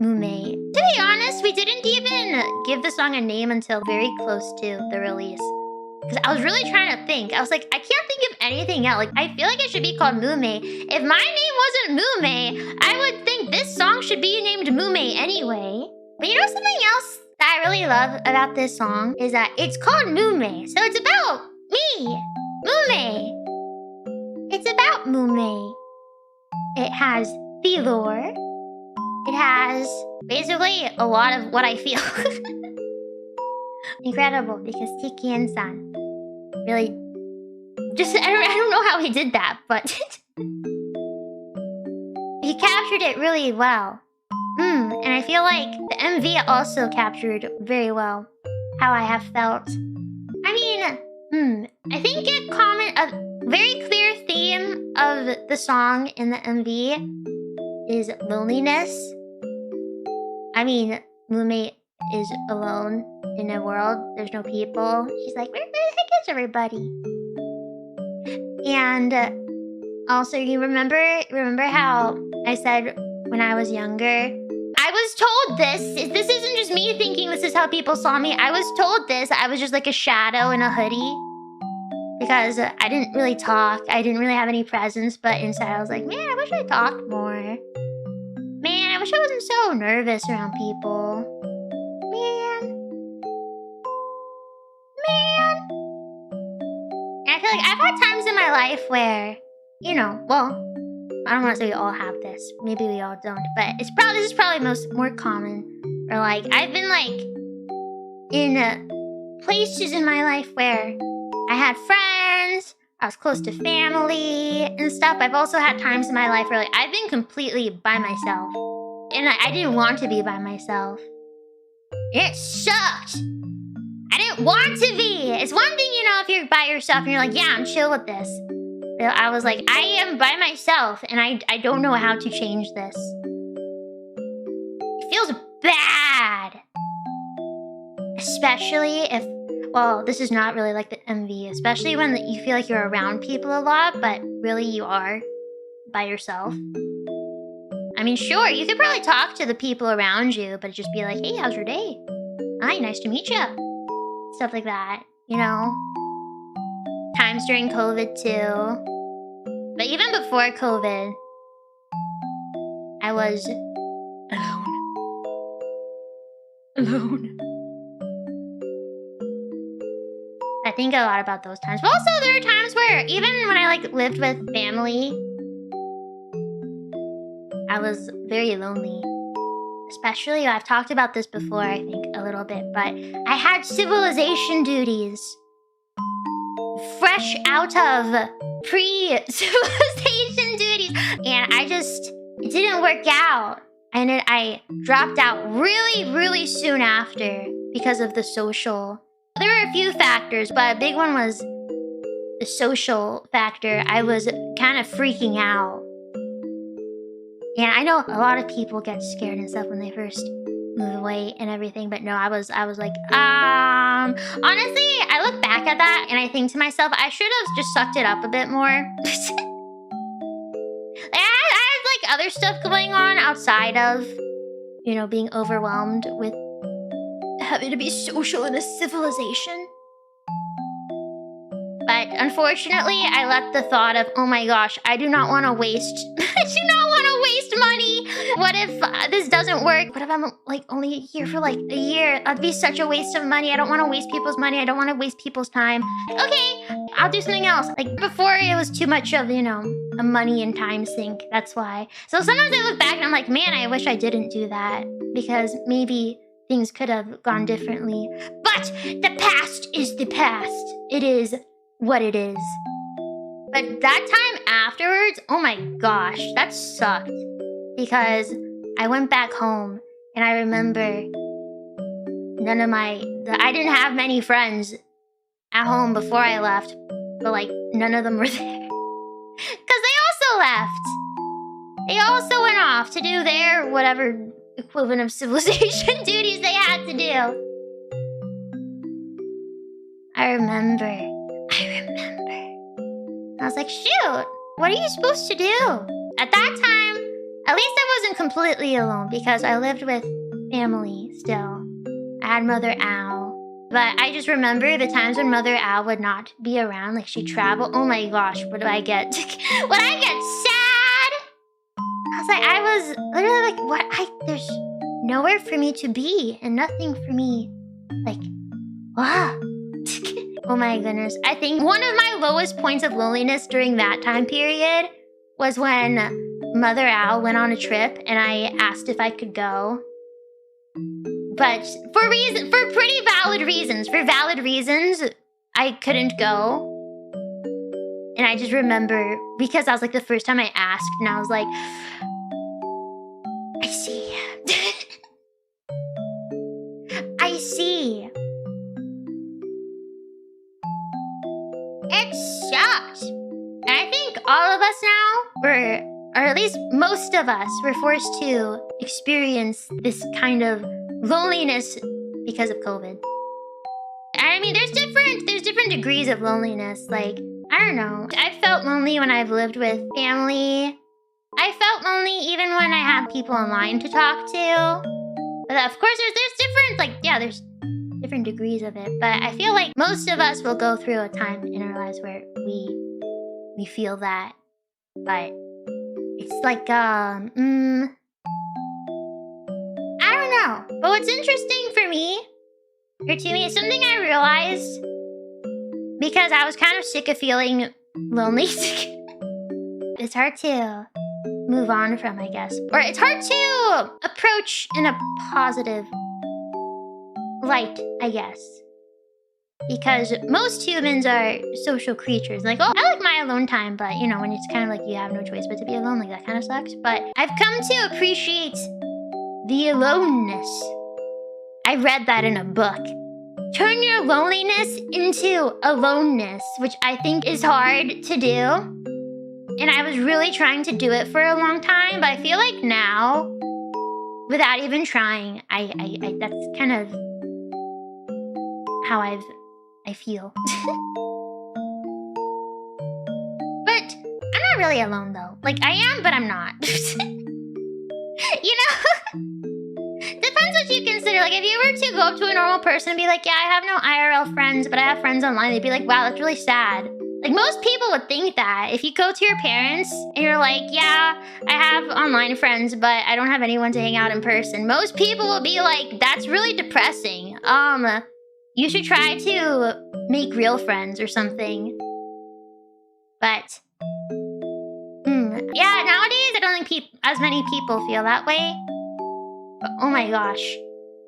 mumei. To be honest, we didn't even give the song a name until very close to the release. Because I was really trying to think. I was like, I can't think of anything else. Like, I feel like it should be called mumei. If my name wasn't mumei, I would think this song should be named mumei anyway. But you know something else that I really love about this song is that it's called mumei. So it's about me, mumei. It's about mumei. It has the lore. It has basically a lot of what I feel. Incredible, because speakin-san really just, I don't know how he did that, but he captured it really well. And I feel like the MV also captured very well how I have felt. I mean, I think a very clear theme of the song in the MV is loneliness. I mean, mumei is alone in a world. There's no people. She's like, where the heck is everybody? And also, you remember how I said when I was younger, I was told this isn't just me thinking this is how people saw me. I was told this. I was just like a shadow in a hoodie. Because I didn't really talk. I didn't really have any presence. But inside I was like, man, I wish I talked more. Man, I wish I wasn't so nervous around people. Man. And I feel like I've had times in my life where, you know, well, I don't want to say we all have this. Maybe we all don't. But this is probably more common. Or like, I've been like in places in my life where I had friends, I was close to family and stuff. I've also had times in my life where like I've been completely by myself. And I didn't want to be by myself. It sucked. I didn't want to be. It's one thing, you know, if you're by yourself and you're like, yeah, I'm chill with this. But I was like, I am by myself and I don't know how to change this. It feels bad. Especially if, well, this is not really like the MV, especially when you feel like you're around people a lot, but really you are by yourself. I mean, sure, you could probably talk to the people around you, but just be like, hey, how's your day? Hi, nice to meet you. Stuff like that, you know? Times during COVID too. But even before COVID, I was alone. I think a lot about those times. But also there are times where even when I like lived with family, I was very lonely. Especially, I've talked about this before, I think, a little bit, but I had civilization duties. Fresh out of pre-civilization duties. And it didn't work out. And I dropped out really, really soon after because of the social. There were a few factors, but a big one was the social factor. I was kind of freaking out. And I know a lot of people get scared and stuff when they first move away and everything, but no, I was like, honestly, I look back at that and I think to myself, I should have just sucked it up a bit more. I had like other stuff going on outside of, you know, being overwhelmed with having to be social in a civilization. But unfortunately, I let the thought of, oh my gosh, I do not want to waste money. What if this doesn't work? What if I'm like only here for like a year? That'd be such a waste of money. I don't want to waste people's money. I don't want to waste people's time. Okay, I'll do something else. Like before it was too much of, you know, a money and time sink. That's why. So sometimes I look back and I'm like, man, I wish I didn't do that because maybe things could have gone differently. But the past is the past. It is what it is. But that time afterwards, oh my gosh, that sucked. Because I went back home and I remember I didn't have many friends at home before I left, but like none of them were there. Because they also left. They also went off to do their whatever equivalent of civilization duties they had to do. I remember. I was like, shoot, what are you supposed to do? At that time, At least I wasn't completely alone because I lived with family still. I had Mother Al. But I just remember the times when Mother Al would not be around, like she'd travel. Oh my gosh, what do I get? When I get sad, I was literally like, what? There's nowhere for me to be and nothing for me. Like, wow. Oh my goodness. I think one of my lowest points of loneliness during that time period was when Mother Al went on a trip and I asked if I could go. But for pretty valid reasons, I couldn't go. And I just remember, because that was like the first time I asked, and I was like, I see. I see. It sucks. And I think all of us now, or at least most of us, were forced to experience this kind of loneliness because of COVID. I mean, there's different degrees of loneliness. Like, I don't know. I felt lonely when I've lived with family. I felt lonely even when I had people online to talk to. But of course, there's different degrees of it. But I feel like most of us will go through a time in our lives where we feel that. But it's like, I don't know. But what's interesting for me, or to me, is something I realized because I was kind of sick of feeling lonely. It's hard to move on from, I guess. Or it's hard to approach in a positive light, I guess. Because most humans are social creatures. Like, oh, I like my alone time, but you know, when it's kind of like you have no choice but to be alone, like that kind of sucks. But I've come to appreciate the aloneness. I read that in a book. Turn your loneliness into aloneness, which I think is hard to do. And I was really trying to do it for a long time, but I feel like now, without even trying, I that's kind of how I feel. But I'm not really alone though. Like, I am, but I'm not. You know? Depends what you consider. Like, if you were to go up to a normal person and be like, yeah, I have no IRL friends, but I have friends online, they'd be like, wow, that's really sad. Like, most people would think that. If you go to your parents and you're like, yeah, I have online friends, but I don't have anyone to hang out in person, most people will be like, that's really depressing. You should try to make real friends or something. But, yeah, nowadays I don't think as many people feel that way. But, oh my gosh,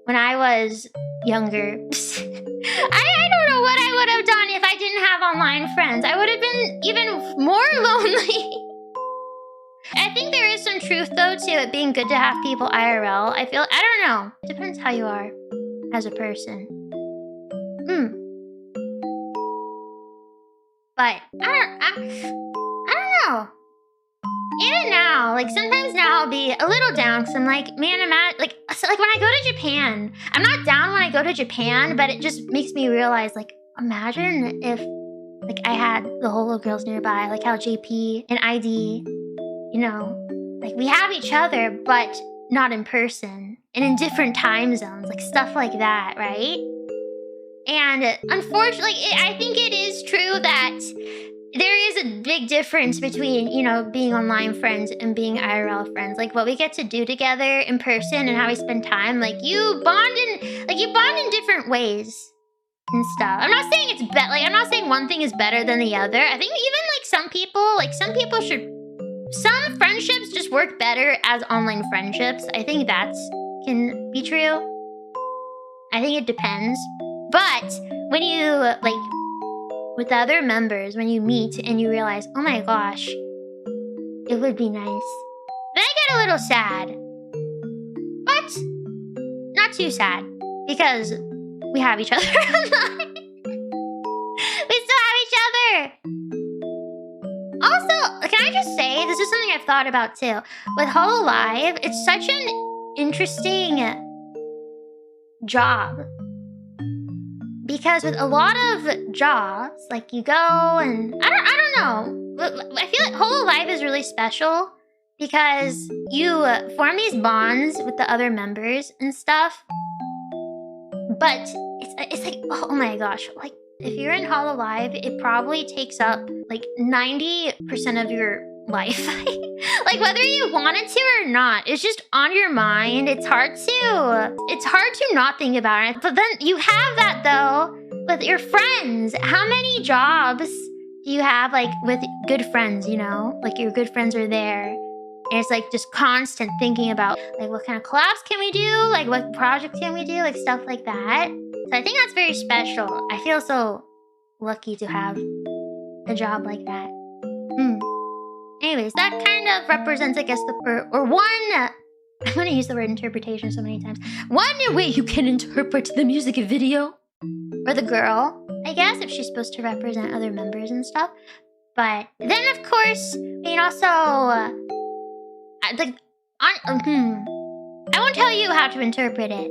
when I was younger, I don't know what I would have done if I didn't have online friends. I would have been even more lonely. I think there is some truth, though, to it being good to have people IRL. I don't know. Depends how you are as a person. But I don't know. Even now, like sometimes now I'll be a little down because I'm like, man, like when I go to Japan, I'm not down when I go to Japan, but it just makes me realize, like, imagine if like I had the Holo girls nearby, like how JP and ID, you know, like we have each other, but not in person and in different time zones, like stuff like that, right? And unfortunately, I think it is true that there is a big difference between, you know, being online friends and being IRL friends. Like what we get to do together in person and how we spend time, like you bond in different ways and stuff. I'm not saying it's I'm not saying one thing is better than the other. I think even some friendships just work better as online friendships. I think can be true. I think it depends. But when you, like, with the other members, when you meet and you realize, oh my gosh, it would be nice. Then I get a little sad. But not too sad, because we have each other online. We still have each other. Also, can I just say, this is something I've thought about too. With 홀로라이브, it's such an interesting job. Because with a lot of jobs, like you go and I don't know. I feel like 홀로라이브 is really special because you form these bonds with the other members and stuff. But it's like, oh my gosh, like if you're in 홀로라이브, it probably takes up like 90% of your life. Like whether you wanted to or not, it's just on your mind. It's hard to not think about it. But then you have that though with your friends. How many jobs do you have like with good friends, you know? Like your good friends are there. And it's like just constant thinking about like what kind of collabs can we do? Like what projects can we do? Like stuff like that. So I think that's very special. I feel so lucky to have a job like that. Anyways, that kind of represents, I guess, or one... I'm going to use the word interpretation so many times. One way you can interpret the music video. Or the girl, I guess, if she's supposed to represent other members and stuff. But then, of course, we can also... I won't tell you how to interpret it.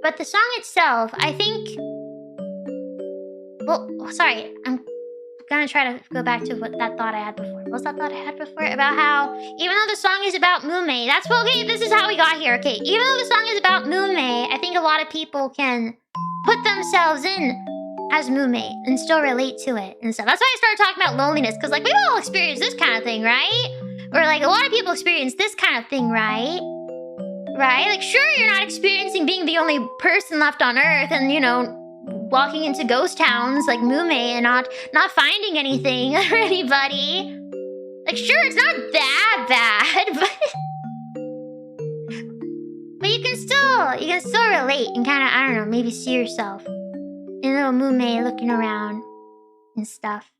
But the song itself, I think... Well, sorry, I'm gonna try to go back to that thought I had before. What was that thought I had before? About how, even though the song is about mumei, that's what, okay, this is how we got here, okay. Even though the song is about mumei, I think a lot of people can put themselves in as mumei and still relate to it and stuff. That's why I started talking about loneliness, because like, we all experience this kind of thing, right? Or like, a lot of people experience this kind of thing, right? Right? Like, sure, you're not experiencing being the only person left on Earth and, you know, walking into ghost towns like mumei and not finding anything or anybody. Like, sure, it's not that bad, but you can still relate and kind of, I don't know, maybe see yourself in little mumei looking around and stuff.